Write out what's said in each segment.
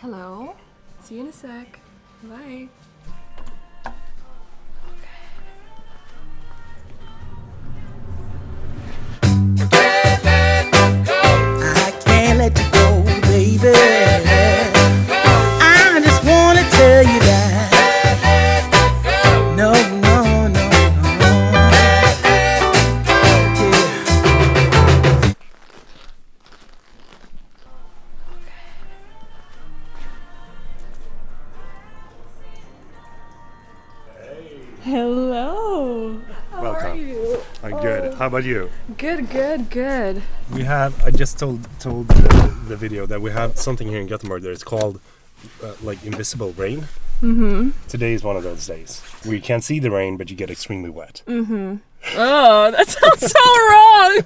Hello. See you in a sec. Bye. I can't let you go, baby. I just wanna tell you that. No, no, no, no. Yeah. Hello. How Welcome. are you? I'm good. How about you? Good. We have. I just told the video that we have something here in Gothenburg that is called like invisible rain. Mm-hmm. Today is one of those days where you can't see the rain, but you get extremely wet. Mm-hmm. Oh, that sounds so wrong.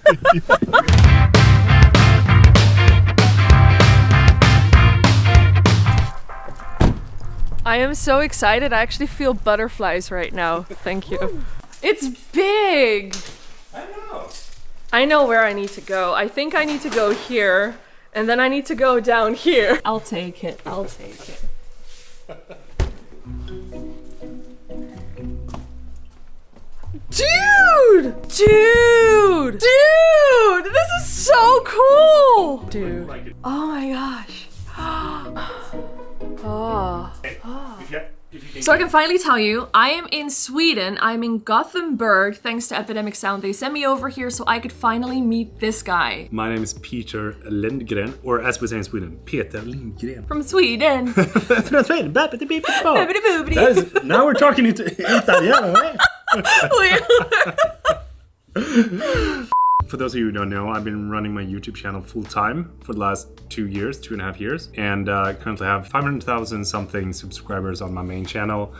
I am so excited. I actually feel butterflies right now. Thank you. It's big. I know. I know where I need to go. I think I need to go here, and then I need to go down here. I'll take it. Dude! This is so cool! Dude. Oh my gosh. Oh. So I can finally tell you, I am in Sweden. I'm in Gothenburg, thanks to Epidemic Sound. They sent me over here so I could finally meet this guy. My name is Peter Lindgren, or as we say in Sweden, Peter Lindgren. From Sweden. Från Sweden. That is, now we're talking Italiano, right? For those of you who don't know, I've been running my YouTube channel full time for the last 2.5 years, and currently have 500,000 something subscribers on my main channel.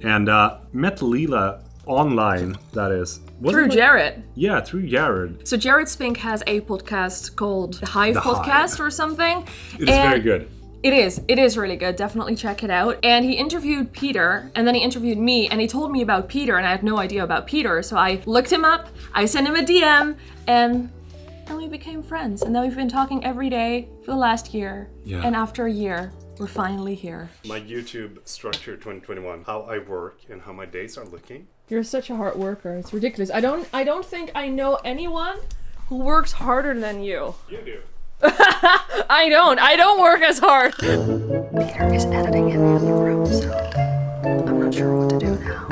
And met Lila online, that is. Through Jared. Yeah, through Jared. So Jared Spink has a podcast called The Hive Podcast Hive. or something. It is very good. It is really good. Definitely check it out. And he interviewed Peter, and then he interviewed me, and he told me about Peter, and I had no idea about Peter. So I looked him up, I sent him a DM, and we became friends. And then we've been talking every day for the last year. Yeah. And after a year, we're finally here. My YouTube structure 2021, how I work and how my days are looking. You're such a hard worker. It's ridiculous. I don't think I know anyone who works harder than you. You do. I don't work as hard. Peter is editing in the other room, so I'm not sure what to do now.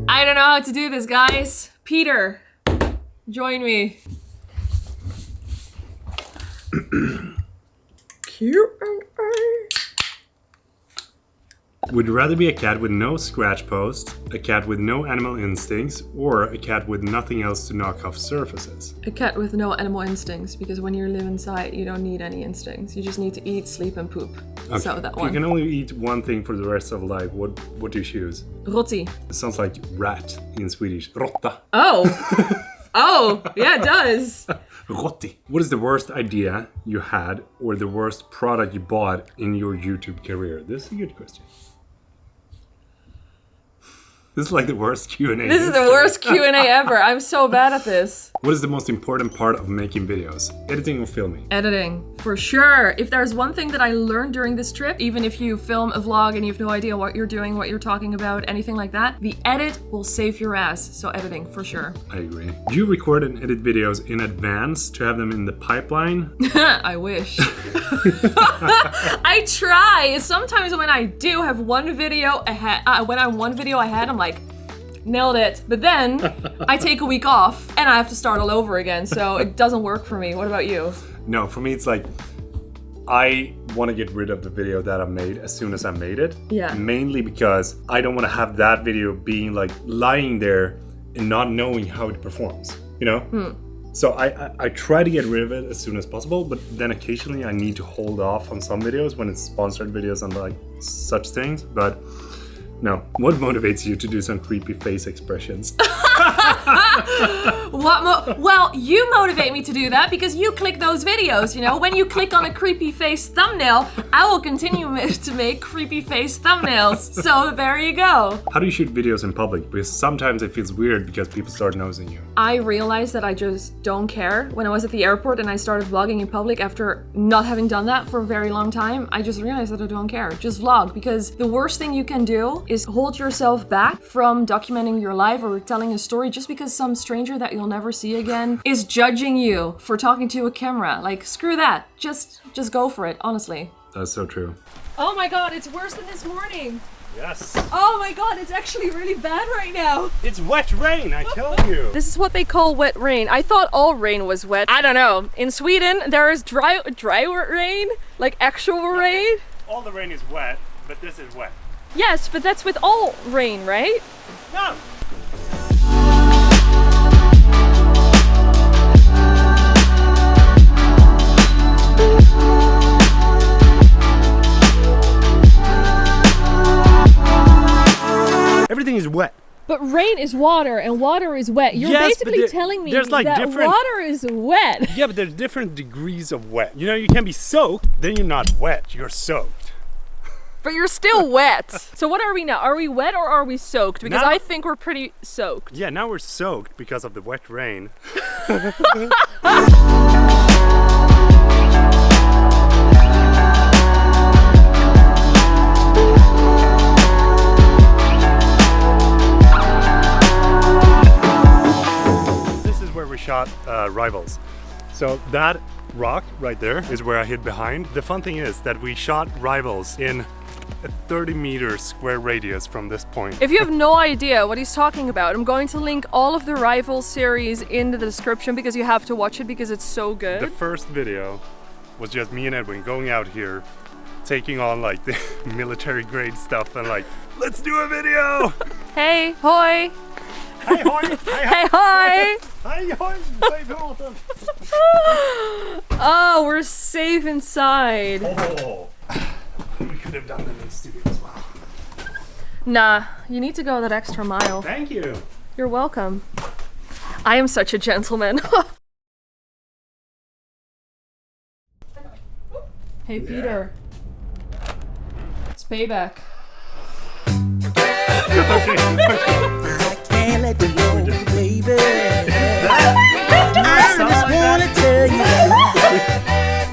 I don't know how to do this, guys. Peter, join me. Q&A. Would you rather be a cat with no scratch post, a cat with no animal instincts, or a cat with nothing else to knock off surfaces? A cat with no animal instincts, because when you live inside, you don't need any instincts. You just need to eat, sleep, and poop. Okay. So that If one. you can only eat one thing for the rest of life, what do you choose? Roti. It sounds like rat in Swedish. Råtta. Oh. Oh, yeah, it does. Rotti. What is the worst idea you had or the worst product you bought in your YouTube career? This is a good question. This is like the worst Q&A. This is the worst Q&A ever. I'm so bad at this. What is the most important part of making videos? Editing or filming? Editing, for sure. If there's one thing that I learned during this trip, even if you film a vlog and you have no idea what you're doing, what you're talking about, anything like that, the edit will save your ass. So editing, for sure. I agree. Do you record and edit videos in advance to have them in the pipeline? I wish. I try. Sometimes when I do have one video ahead, I'm like, nailed it. But then I take a week off and I have to start all over again. So it doesn't work for me. What about you? No, for me it's like I want to get rid of the video that I made as soon as I made it. Yeah. Mainly because I don't want to have that video being like lying there and not knowing how it performs, you know? So I try to get rid of it as soon as possible, but then occasionally I need to hold off on some videos when it's sponsored videos and like such things. But No. What motivates you to do some creepy face expressions? Well, you motivate me to do that because you click those videos, you know? When you click on a creepy face thumbnail, I will continue to make creepy face thumbnails. So there you go. How do you shoot videos in public? Because sometimes it feels weird because people start nosing you. I realized that I just don't care. When I was at the airport and I started vlogging in public after not having done that for a very long time, I just realized that I don't care. Just vlog, because the worst thing you can do is hold yourself back from documenting your life or telling a story just because some stranger that you'll never see again is judging you for talking to a camera. Like, screw that. Just go for it, honestly. That's so true. Oh my god, it's worse than this morning. Yes. Oh my god, it's actually really bad right now. It's wet rain, I told you. This is what they call wet rain. I thought all rain was wet. I don't know. In Sweden, there is dry rain, like actual rain. All the rain is wet, but this is wet. Yes, but that's with all rain, right? No. Everything is wet. But rain is water and water is wet. You're basically telling me there's like that different... water is wet. Yeah, but there's different degrees of wet. You know, you can be soaked, then you're not wet, you're soaked. But you're still wet. So what are we now? Are we wet or are we soaked? Because now, I think we're pretty soaked. Yeah, now we're soaked because of the wet rain. This is where we shot Rivals. So that rock right there is where I hid behind. The fun thing is that we shot Rivals in a 30-meter square radius from this point. If you have no idea what he's talking about, I'm going to link all of the Rivals series in the description because you have to watch it because it's so good. The first video was just me and Edwin going out here, taking on like the military grade stuff and like, let's do a video! Hey, hoi! Hey hoi! Hey, hoi! Hey hoi! Oh, we're safe inside. Oh, we could have done them in studio as well. Nah, you need to go that extra mile. Thank you. You're welcome. I am such a gentleman. Hey, Peter. It's payback. I can't let you go, baby. I just wanna tell you that